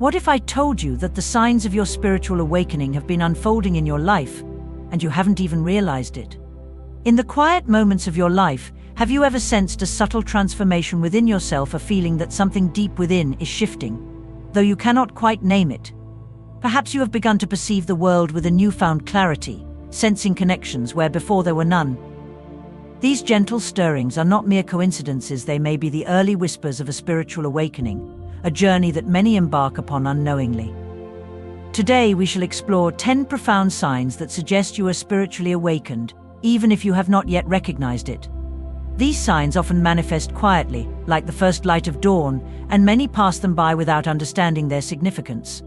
What if I told you that the signs of your spiritual awakening have been unfolding in your life, and you haven't even realized it? In the quiet moments of your life, have you ever sensed a subtle transformation within yourself, a feeling that something deep within is shifting, though you cannot quite name it? Perhaps you have begun to perceive the world with a newfound clarity, sensing connections where before there were none. These gentle stirrings are not mere coincidences, they may be the early whispers of a spiritual awakening, a journey that many embark upon unknowingly. Today we shall explore 10 profound signs that suggest you are spiritually awakened, even if you have not yet recognized it. These signs often manifest quietly, like the first light of dawn, and many pass them by without understanding their significance.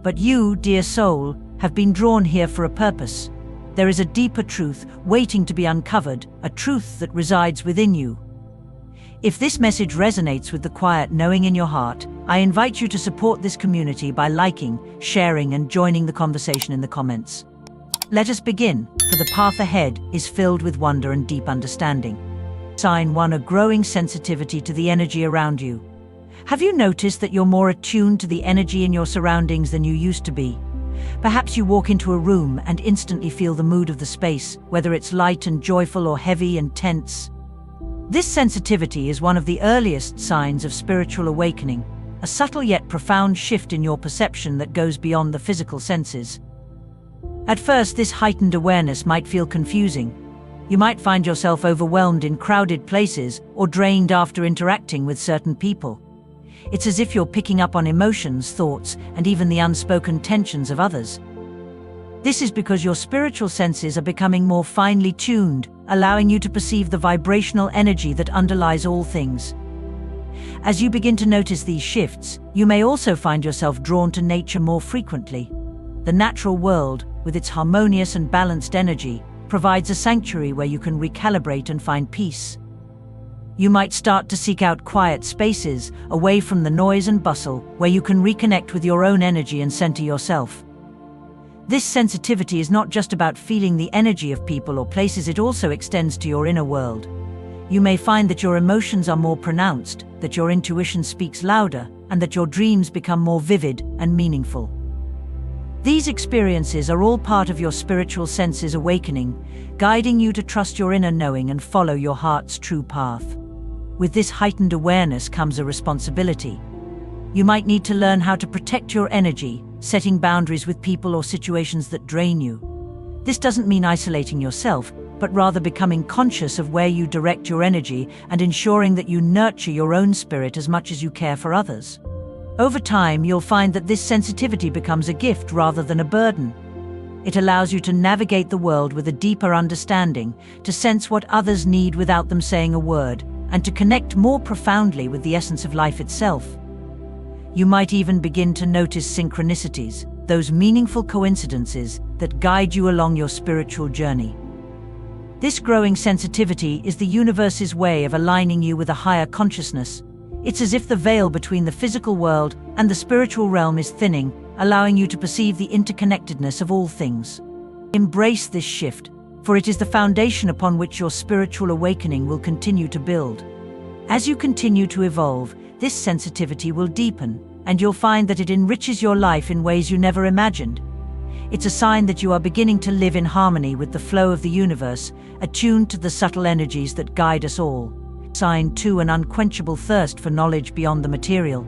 But you, dear soul, have been drawn here for a purpose. There is a deeper truth waiting to be uncovered, a truth that resides within you. If this message resonates with the quiet knowing in your heart, I invite you to support this community by liking, sharing, and joining the conversation in the comments. Let us begin, for the path ahead is filled with wonder and deep understanding. Sign 1: a growing sensitivity to the energy around you. Have you noticed that you're more attuned to the energy in your surroundings than you used to be? Perhaps you walk into a room and instantly feel the mood of the space, whether it's light and joyful or heavy and tense. This sensitivity is one of the earliest signs of spiritual awakening, a subtle yet profound shift in your perception that goes beyond the physical senses. At first, this heightened awareness might feel confusing. You might find yourself overwhelmed in crowded places or drained after interacting with certain people. It's as if you're picking up on emotions, thoughts, and even the unspoken tensions of others. This is because your spiritual senses are becoming more finely tuned, allowing you to perceive the vibrational energy that underlies all things. As you begin to notice these shifts, you may also find yourself drawn to nature more frequently. The natural world, with its harmonious and balanced energy, provides a sanctuary where you can recalibrate and find peace. You might start to seek out quiet spaces, away from the noise and bustle, where you can reconnect with your own energy and center yourself. This sensitivity is not just about feeling the energy of people or places, it also extends to your inner world. You may find that your emotions are more pronounced, that your intuition speaks louder, and that your dreams become more vivid and meaningful. These experiences are all part of your spiritual senses awakening, guiding you to trust your inner knowing and follow your heart's true path. With this heightened awareness comes a responsibility. You might need to learn how to protect your energy, setting boundaries with people or situations that drain you. This doesn't mean isolating yourself, but rather becoming conscious of where you direct your energy and ensuring that you nurture your own spirit as much as you care for others. Over time, you'll find that this sensitivity becomes a gift rather than a burden. It allows you to navigate the world with a deeper understanding, to sense what others need without them saying a word, and to connect more profoundly with the essence of life itself. You might even begin to notice synchronicities, those meaningful coincidences that guide you along your spiritual journey. This growing sensitivity is the universe's way of aligning you with a higher consciousness. It's as if the veil between the physical world and the spiritual realm is thinning, allowing you to perceive the interconnectedness of all things. Embrace this shift, for it is the foundation upon which your spiritual awakening will continue to build. As you continue to evolve, this sensitivity will deepen, and you'll find that it enriches your life in ways you never imagined. It's a sign that you are beginning to live in harmony with the flow of the universe, attuned to the subtle energies that guide us all. Sign 2: an unquenchable thirst for knowledge beyond the material.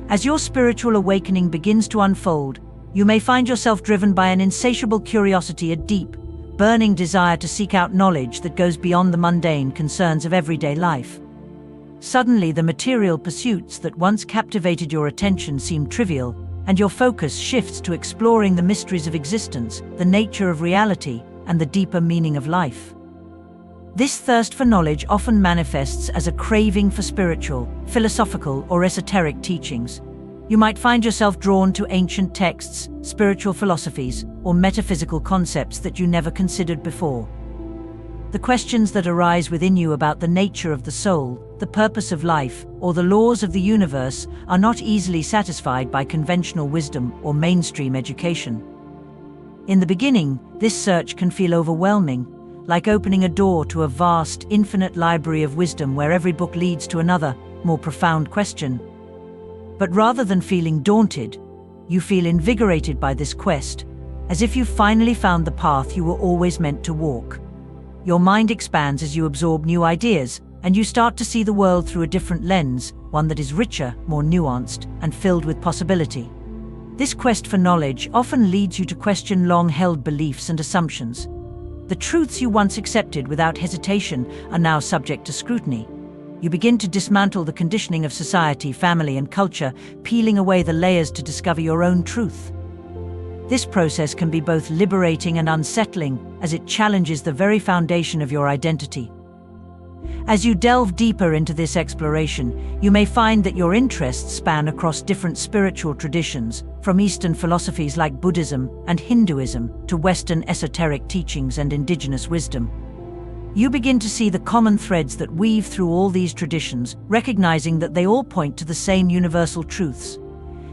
As your spiritual awakening begins to unfold, you may find yourself driven by an insatiable curiosity, a deep, burning desire to seek out knowledge that goes beyond the mundane concerns of everyday life. Suddenly, the material pursuits that once captivated your attention seem trivial, and your focus shifts to exploring the mysteries of existence, the nature of reality, and the deeper meaning of life. This thirst for knowledge often manifests as a craving for spiritual, philosophical, or esoteric teachings. You might find yourself drawn to ancient texts, spiritual philosophies, or metaphysical concepts that you never considered before. The questions that arise within you about the nature of the soul, the purpose of life, or the laws of the universe are not easily satisfied by conventional wisdom or mainstream education. In the beginning, this search can feel overwhelming, like opening a door to a vast, infinite library of wisdom where every book leads to another, more profound question. But rather than feeling daunted, you feel invigorated by this quest, as if you've finally found the path you were always meant to walk. Your mind expands as you absorb new ideas, and you start to see the world through a different lens, one that is richer, more nuanced, and filled with possibility. This quest for knowledge often leads you to question long-held beliefs and assumptions. The truths you once accepted without hesitation are now subject to scrutiny. You begin to dismantle the conditioning of society, family, and culture, peeling away the layers to discover your own truth. This process can be both liberating and unsettling, as it challenges the very foundation of your identity. As you delve deeper into this exploration, you may find that your interests span across different spiritual traditions, from Eastern philosophies like Buddhism and Hinduism to Western esoteric teachings and indigenous wisdom. You begin to see the common threads that weave through all these traditions, recognizing that they all point to the same universal truths.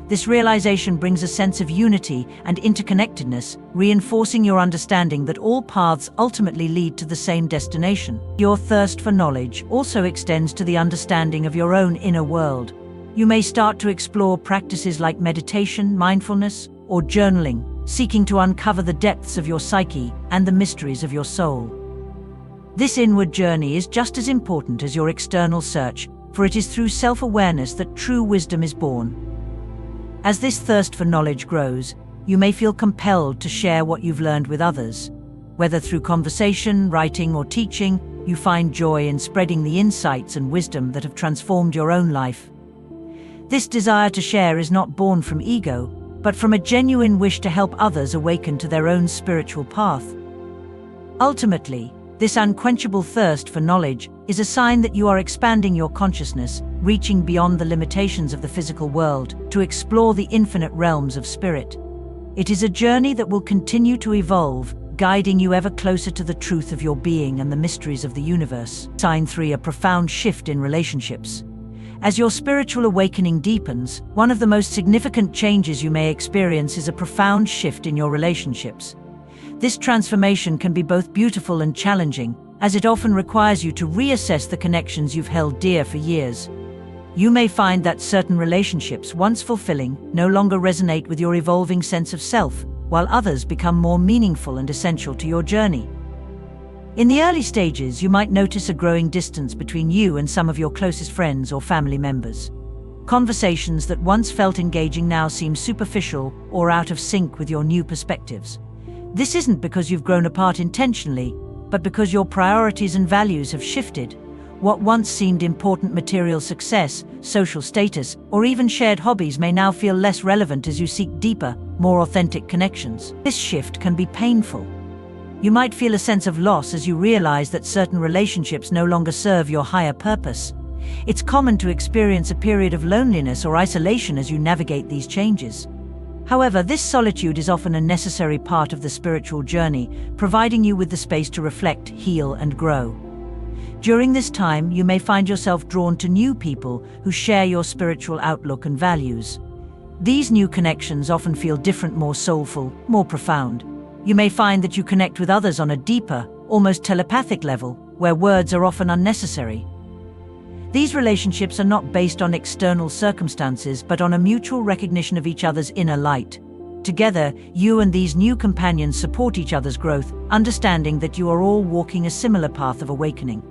This realization brings a sense of unity and interconnectedness, reinforcing your understanding that all paths ultimately lead to the same destination. Your thirst for knowledge also extends to the understanding of your own inner world. You may start to explore practices like meditation, mindfulness, or journaling, seeking to uncover the depths of your psyche and the mysteries of your soul. This inward journey is just as important as your external search, for it is through self-awareness that true wisdom is born. As this thirst for knowledge grows, you may feel compelled to share what you've learned with others. Whether through conversation, writing, or teaching, you find joy in spreading the insights and wisdom that have transformed your own life. This desire to share is not born from ego, but from a genuine wish to help others awaken to their own spiritual path. Ultimately, this unquenchable thirst for knowledge is a sign that you are expanding your consciousness, reaching beyond the limitations of the physical world to explore the infinite realms of spirit. It is a journey that will continue to evolve, guiding you ever closer to the truth of your being and the mysteries of the universe. Sign 3: a profound shift in relationships. As your spiritual awakening deepens, one of the most significant changes you may experience is a profound shift in your relationships. This transformation can be both beautiful and challenging, as it often requires you to reassess the connections you've held dear for years. You may find that certain relationships, once fulfilling, no longer resonate with your evolving sense of self, while others become more meaningful and essential to your journey. In the early stages, you might notice a growing distance between you and some of your closest friends or family members. Conversations that once felt engaging now seem superficial or out of sync with your new perspectives. This isn't because you've grown apart intentionally, but because your priorities and values have shifted. What once seemed important material success, social status, or even shared hobbies may now feel less relevant as you seek deeper, more authentic connections. This shift can be painful. You might feel a sense of loss as you realize that certain relationships no longer serve your higher purpose. It's common to experience a period of loneliness or isolation as you navigate these changes. However, this solitude is often a necessary part of the spiritual journey, providing you with the space to reflect, heal, and grow. During this time, you may find yourself drawn to new people who share your spiritual outlook and values. These new connections often feel different, more soulful, more profound. You may find that you connect with others on a deeper, almost telepathic level, where words are often unnecessary. These relationships are not based on external circumstances, but on a mutual recognition of each other's inner light. Together, you and these new companions support each other's growth, understanding that you are all walking a similar path of awakening.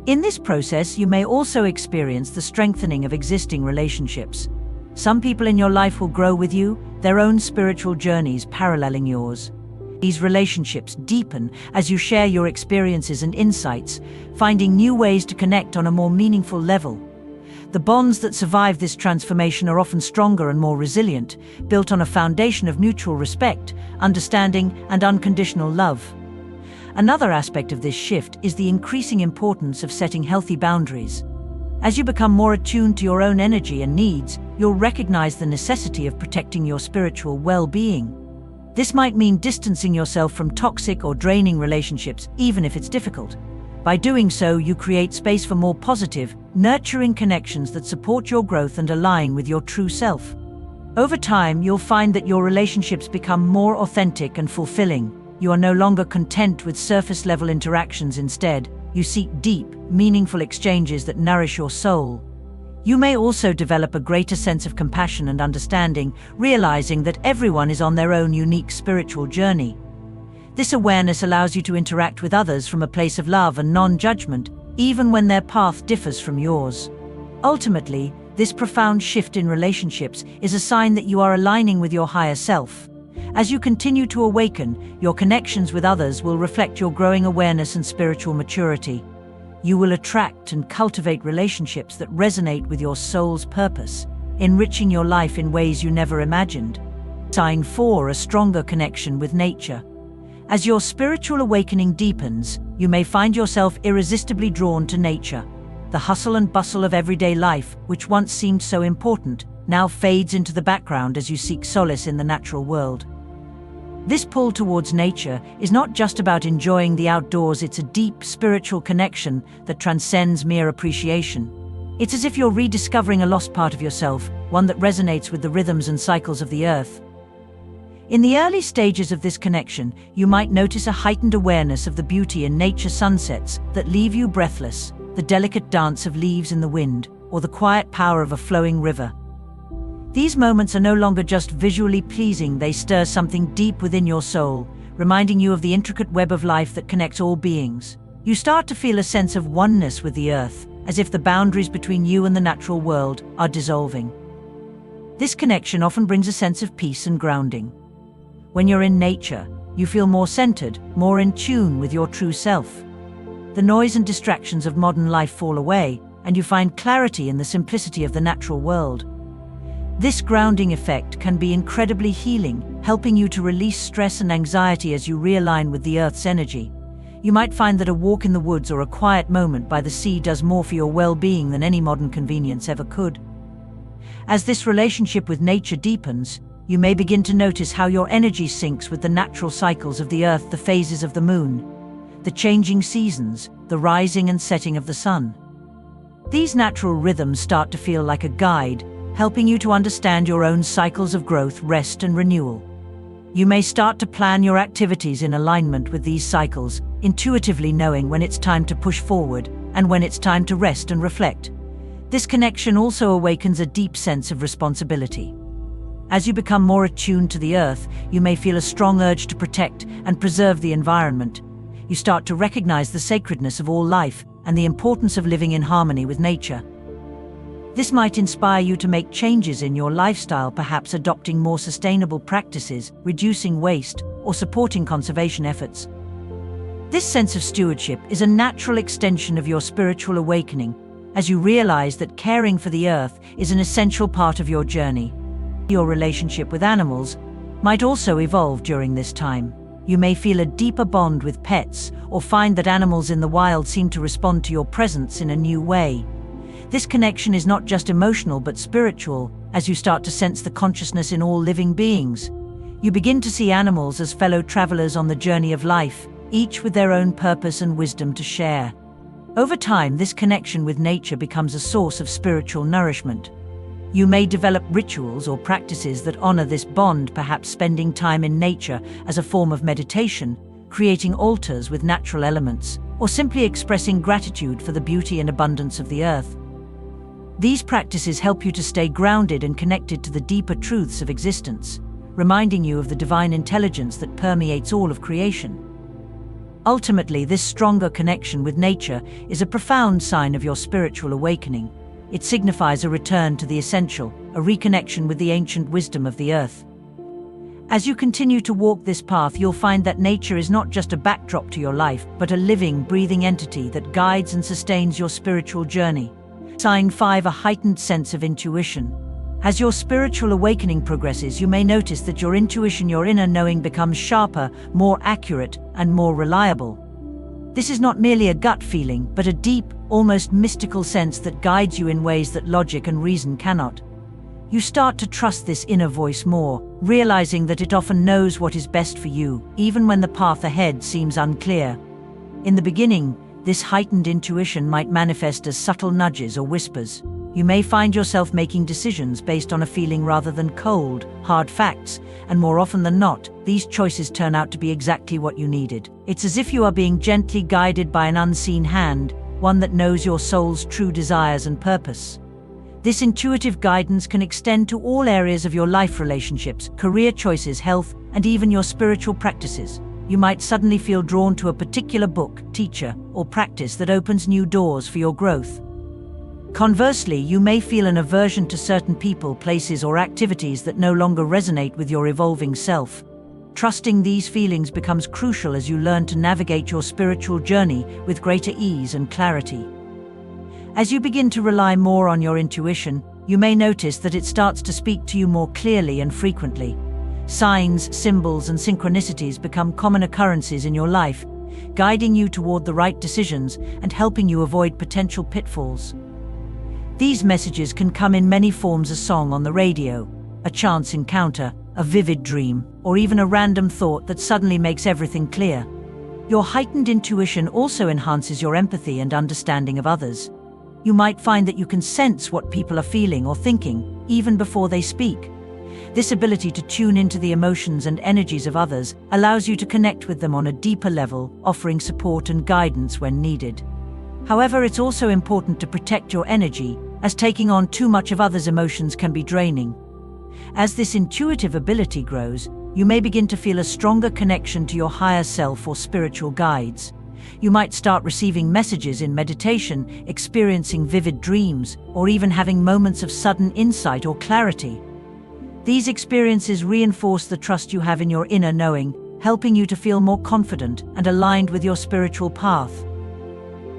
In this process, you may also experience the strengthening of existing relationships. Some people in your life will grow with you, their own spiritual journeys paralleling yours. These relationships deepen as you share your experiences and insights, finding new ways to connect on a more meaningful level. The bonds that survive this transformation are often stronger and more resilient, built on a foundation of mutual respect, understanding, and unconditional love. Another aspect of this shift is the increasing importance of setting healthy boundaries. As you become more attuned to your own energy and needs, you'll recognize the necessity of protecting your spiritual well-being. This might mean distancing yourself from toxic or draining relationships, even if it's difficult. By doing so, you create space for more positive, nurturing connections that support your growth and align with your true self. Over time, you'll find that your relationships become more authentic and fulfilling. You are no longer content with surface-level interactions. Instead, you seek deep, meaningful exchanges that nourish your soul. You may also develop a greater sense of compassion and understanding, realizing that everyone is on their own unique spiritual journey. This awareness allows you to interact with others from a place of love and non-judgment, even when their path differs from yours. Ultimately, this profound shift in relationships is a sign that you are aligning with your higher self. As you continue to awaken, your connections with others will reflect your growing awareness and spiritual maturity. You will attract and cultivate relationships that resonate with your soul's purpose, enriching your life in ways you never imagined. Sign 4: a stronger connection with nature. As your spiritual awakening deepens, you may find yourself irresistibly drawn to nature. The hustle and bustle of everyday life, which once seemed so important, now fades into the background as you seek solace in the natural world. This pull towards nature is not just about enjoying the outdoors, it's a deep spiritual connection that transcends mere appreciation. It's as if you're rediscovering a lost part of yourself, one that resonates with the rhythms and cycles of the earth. In the early stages of this connection, you might notice a heightened awareness of the beauty in nature sunsets that leave you breathless, the delicate dance of leaves in the wind, or the quiet power of a flowing river. These moments are no longer just visually pleasing, they stir something deep within your soul, reminding you of the intricate web of life that connects all beings. You start to feel a sense of oneness with the earth, as if the boundaries between you and the natural world are dissolving. This connection often brings a sense of peace and grounding. When you're in nature, you feel more centered, more in tune with your true self. The noise and distractions of modern life fall away, and you find clarity in the simplicity of the natural world. This grounding effect can be incredibly healing, helping you to release stress and anxiety as you realign with the Earth's energy. You might find that a walk in the woods or a quiet moment by the sea does more for your well-being than any modern convenience ever could. As this relationship with nature deepens, you may begin to notice how your energy syncs with the natural cycles of the Earth, the phases of the moon, the changing seasons, the rising and setting of the sun. These natural rhythms start to feel like a guide, helping you to understand your own cycles of growth, rest, and renewal. You may start to plan your activities in alignment with these cycles, intuitively knowing when it's time to push forward and when it's time to rest and reflect. This connection also awakens a deep sense of responsibility. As you become more attuned to the earth, you may feel a strong urge to protect and preserve the environment. You start to recognize the sacredness of all life and the importance of living in harmony with nature. This might inspire you to make changes in your lifestyle, perhaps adopting more sustainable practices, reducing waste, or supporting conservation efforts. This sense of stewardship is a natural extension of your spiritual awakening, as you realize that caring for the earth is an essential part of your journey. Your relationship with animals might also evolve during this time. You may feel a deeper bond with pets, or find that animals in the wild seem to respond to your presence in a new way. This connection is not just emotional but spiritual, as you start to sense the consciousness in all living beings. You begin to see animals as fellow travelers on the journey of life, each with their own purpose and wisdom to share. Over time, this connection with nature becomes a source of spiritual nourishment. You may develop rituals or practices that honor this bond, perhaps spending time in nature as a form of meditation, creating altars with natural elements, or simply expressing gratitude for the beauty and abundance of the earth. These practices help you to stay grounded and connected to the deeper truths of existence, reminding you of the divine intelligence that permeates all of creation. Ultimately, this stronger connection with nature is a profound sign of your spiritual awakening. It signifies a return to the essential, a reconnection with the ancient wisdom of the earth. As you continue to walk this path, you'll find that nature is not just a backdrop to your life, but a living, breathing entity that guides and sustains your spiritual journey. Sign 5: a heightened sense of intuition. As your spiritual awakening progresses, you may notice that your intuition, your inner knowing, becomes sharper, more accurate, and more reliable. This is not merely a gut feeling, but a deep, almost mystical sense that guides you in ways that logic and reason cannot. You start to trust this inner voice more, realizing that it often knows what is best for you, even when the path ahead seems unclear. In the beginning, this heightened intuition might manifest as subtle nudges or whispers. You may find yourself making decisions based on a feeling rather than cold, hard facts, and more often than not, these choices turn out to be exactly what you needed. It's as if you are being gently guided by an unseen hand, one that knows your soul's true desires and purpose. This intuitive guidance can extend to all areas of your life: relationships, career choices, health, and even your spiritual practices. You might suddenly feel drawn to a particular book, teacher, or practice that opens new doors for your growth. Conversely, you may feel an aversion to certain people, places, or activities that no longer resonate with your evolving self. Trusting these feelings becomes crucial as you learn to navigate your spiritual journey with greater ease and clarity. As you begin to rely more on your intuition, you may notice that it starts to speak to you more clearly and frequently. Signs, symbols, and synchronicities become common occurrences in your life, guiding you toward the right decisions and helping you avoid potential pitfalls. These messages can come in many forms: a song on the radio, a chance encounter, a vivid dream, or even a random thought that suddenly makes everything clear. Your heightened intuition also enhances your empathy and understanding of others. You might find that you can sense what people are feeling or thinking, even before they speak. This ability to tune into the emotions and energies of others allows you to connect with them on a deeper level, offering support and guidance when needed. However, it's also important to protect your energy, as taking on too much of others' emotions can be draining. As this intuitive ability grows, you may begin to feel a stronger connection to your higher self or spiritual guides. You might start receiving messages in meditation, experiencing vivid dreams, or even having moments of sudden insight or clarity. These experiences reinforce the trust you have in your inner knowing, helping you to feel more confident and aligned with your spiritual path.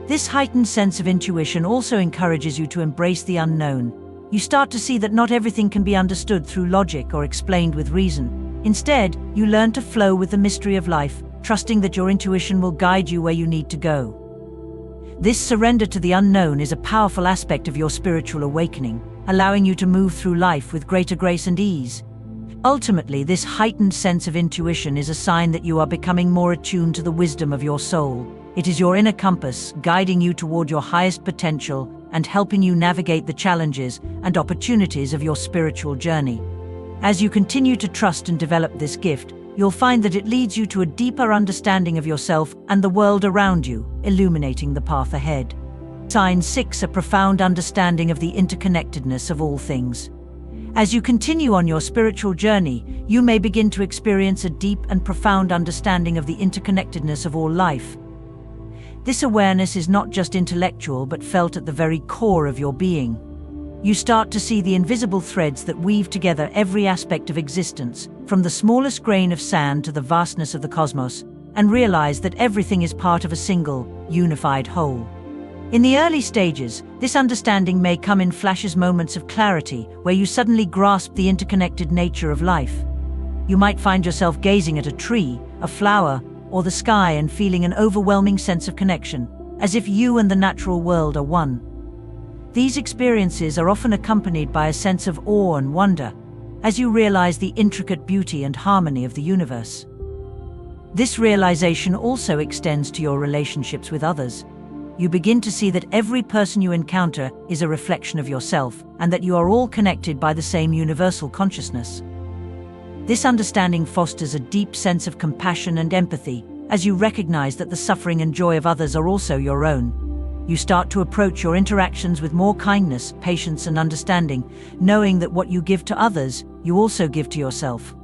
This heightened sense of intuition also encourages you to embrace the unknown. You start to see that not everything can be understood through logic or explained with reason. Instead, you learn to flow with the mystery of life, trusting that your intuition will guide you where you need to go. This surrender to the unknown is a powerful aspect of your spiritual awakening, allowing you to move through life with greater grace and ease. Ultimately, this heightened sense of intuition is a sign that you are becoming more attuned to the wisdom of your soul. It is your inner compass, guiding you toward your highest potential and helping you navigate the challenges and opportunities of your spiritual journey. As you continue to trust and develop this gift, you'll find that it leads you to a deeper understanding of yourself and the world around you, illuminating the path ahead. Sign 6: a profound understanding of the interconnectedness of all things. As you continue on your spiritual journey, you may begin to experience a deep and profound understanding of the interconnectedness of all life. This awareness is not just intellectual but felt at the very core of your being. You start to see the invisible threads that weave together every aspect of existence, from the smallest grain of sand to the vastness of the cosmos, and realize that everything is part of a single, unified whole. In the early stages, this understanding may come in flashes, moments of clarity, where you suddenly grasp the interconnected nature of life. You might find yourself gazing at a tree, a flower, or the sky and feeling an overwhelming sense of connection, as if you and the natural world are one. These experiences are often accompanied by a sense of awe and wonder, as you realize the intricate beauty and harmony of the universe. This realization also extends to your relationships with others. You begin to see that every person you encounter is a reflection of yourself, and that you are all connected by the same universal consciousness. This understanding fosters a deep sense of compassion and empathy, as you recognize that the suffering and joy of others are also your own. You start to approach your interactions with more kindness, patience, and understanding, knowing that what you give to others, you also give to yourself.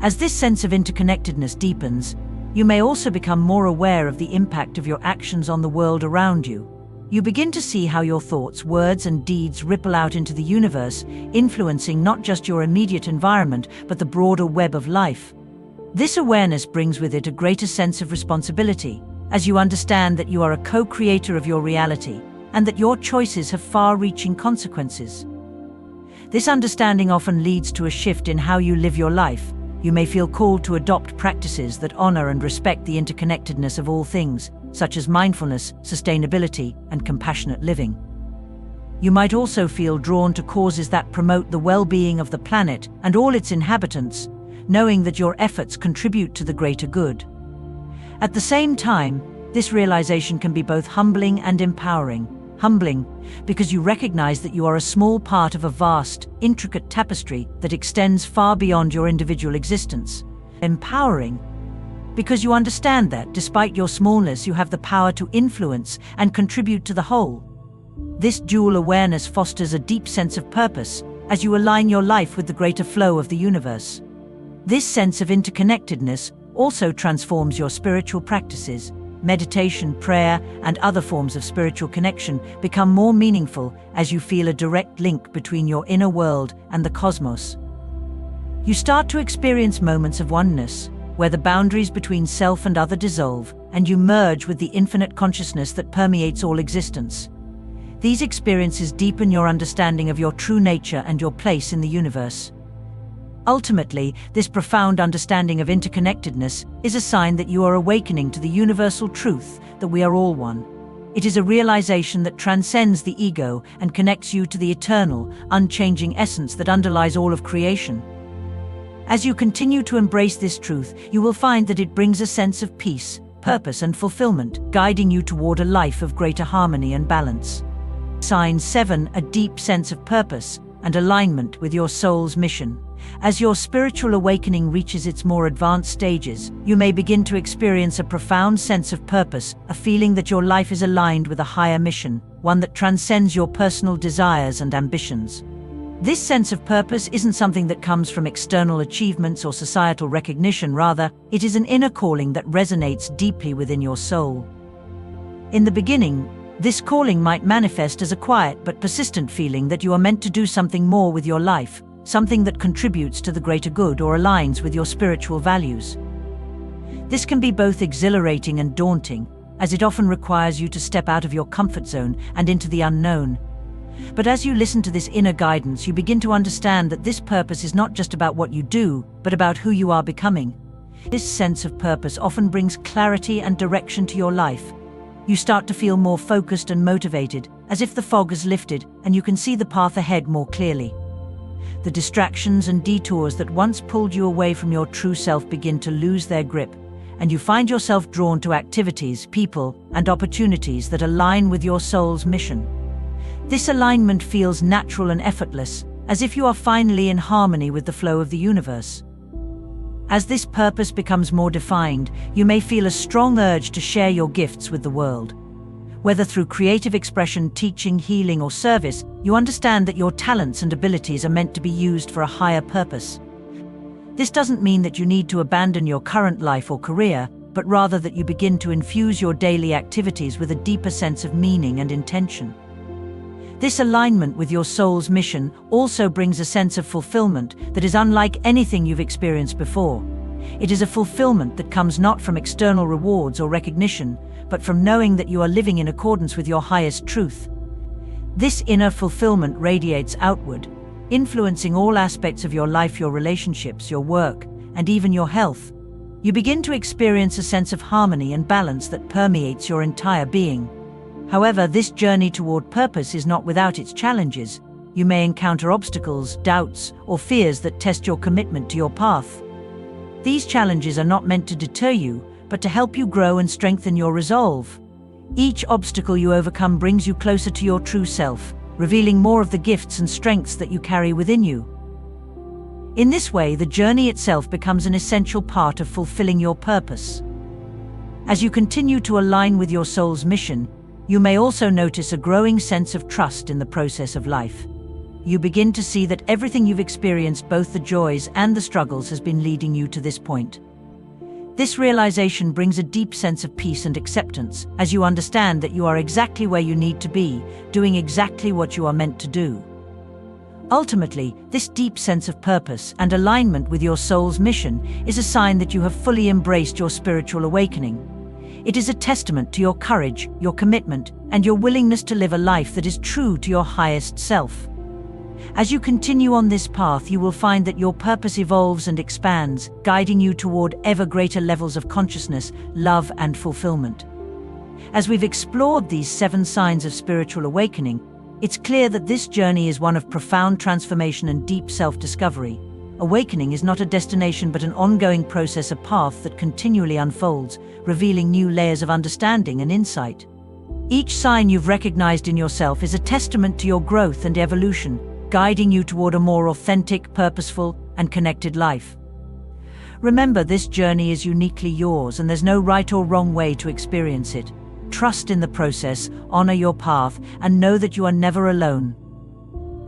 As this sense of interconnectedness deepens, you may also become more aware of the impact of your actions on the world around you. You begin to see how your thoughts, words, and deeds ripple out into the universe, influencing not just your immediate environment, but the broader web of life. This awareness brings with it a greater sense of responsibility, as you understand that you are a co-creator of your reality, and that your choices have far-reaching consequences. This understanding often leads to a shift in how you live your life. You may feel called to adopt practices that honor and respect the interconnectedness of all things, such as mindfulness, sustainability, and compassionate living. You might also feel drawn to causes that promote the well-being of the planet and all its inhabitants, knowing that your efforts contribute to the greater good. At the same time, this realization can be both humbling and empowering. Humbling, because you recognize that you are a small part of a vast, intricate tapestry that extends far beyond your individual existence. Empowering, because you understand that, despite your smallness, you have the power to influence and contribute to the whole. This dual awareness fosters a deep sense of purpose as you align your life with the greater flow of the universe. This sense of interconnectedness also transforms your spiritual practices. Meditation, prayer, and other forms of spiritual connection become more meaningful as you feel a direct link between your inner world and the cosmos. You start to experience moments of oneness, where the boundaries between self and other dissolve, and you merge with the infinite consciousness that permeates all existence. These experiences deepen your understanding of your true nature and your place in the universe. Ultimately, this profound understanding of interconnectedness is a sign that you are awakening to the universal truth that we are all one. It is a realization that transcends the ego and connects you to the eternal, unchanging essence that underlies all of creation. As you continue to embrace this truth, you will find that it brings a sense of peace, purpose, and fulfillment, guiding you toward a life of greater harmony and balance. Sign 7. A deep sense of purpose and alignment with your soul's mission. As your spiritual awakening reaches its more advanced stages, you may begin to experience a profound sense of purpose, a feeling that your life is aligned with a higher mission, one that transcends your personal desires and ambitions. This sense of purpose isn't something that comes from external achievements or societal recognition. Rather, it is an inner calling that resonates deeply within your soul. In the beginning, this calling might manifest as a quiet but persistent feeling that you are meant to do something more with your life, something that contributes to the greater good or aligns with your spiritual values. This can be both exhilarating and daunting, as it often requires you to step out of your comfort zone and into the unknown. But as you listen to this inner guidance, you begin to understand that this purpose is not just about what you do, but about who you are becoming. This sense of purpose often brings clarity and direction to your life. You start to feel more focused and motivated, as if the fog has lifted and you can see the path ahead more clearly. The distractions and detours that once pulled you away from your true self begin to lose their grip, and you find yourself drawn to activities, people, and opportunities that align with your soul's mission. This alignment feels natural and effortless, as if you are finally in harmony with the flow of the universe. As this purpose becomes more defined, you may feel a strong urge to share your gifts with the world. Whether through creative expression, teaching, healing, or service, you understand that your talents and abilities are meant to be used for a higher purpose. This doesn't mean that you need to abandon your current life or career, but rather that you begin to infuse your daily activities with a deeper sense of meaning and intention. This alignment with your soul's mission also brings a sense of fulfillment that is unlike anything you've experienced before. It is a fulfillment that comes not from external rewards or recognition, but from knowing that you are living in accordance with your highest truth. This inner fulfillment radiates outward, influencing all aspects of your life, your relationships, your work, and even your health. You begin to experience a sense of harmony and balance that permeates your entire being. However, this journey toward purpose is not without its challenges. You may encounter obstacles, doubts, or fears that test your commitment to your path. These challenges are not meant to deter you, but to help you grow and strengthen your resolve. Each obstacle you overcome brings you closer to your true self, revealing more of the gifts and strengths that you carry within you. In this way, the journey itself becomes an essential part of fulfilling your purpose. As you continue to align with your soul's mission, you may also notice a growing sense of trust in the process of life. You begin to see that everything you've experienced, both the joys and the struggles, has been leading you to this point. This realization brings a deep sense of peace and acceptance, as you understand that you are exactly where you need to be, doing exactly what you are meant to do. Ultimately, this deep sense of purpose and alignment with your soul's mission is a sign that you have fully embraced your spiritual awakening. It is a testament to your courage, your commitment, and your willingness to live a life that is true to your highest self. As you continue on this path, you will find that your purpose evolves and expands, guiding you toward ever greater levels of consciousness, love, and fulfillment. As we've explored these 7 signs of spiritual awakening, it's clear that this journey is one of profound transformation and deep self-discovery. Awakening is not a destination but an ongoing process, a path that continually unfolds, revealing new layers of understanding and insight. Each sign you've recognized in yourself is a testament to your growth and evolution, guiding you toward a more authentic, purposeful, and connected life. Remember, this journey is uniquely yours, and there's no right or wrong way to experience it. trust in the process, honor your path, and know that you are never alone.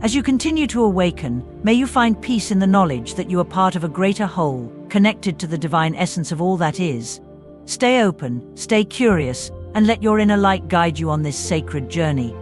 As you continue to awaken, may you find peace in the knowledge that you are part of a greater whole, connected to the divine essence of all that is. Stay open, stay curious, and let your inner light guide you on this sacred journey.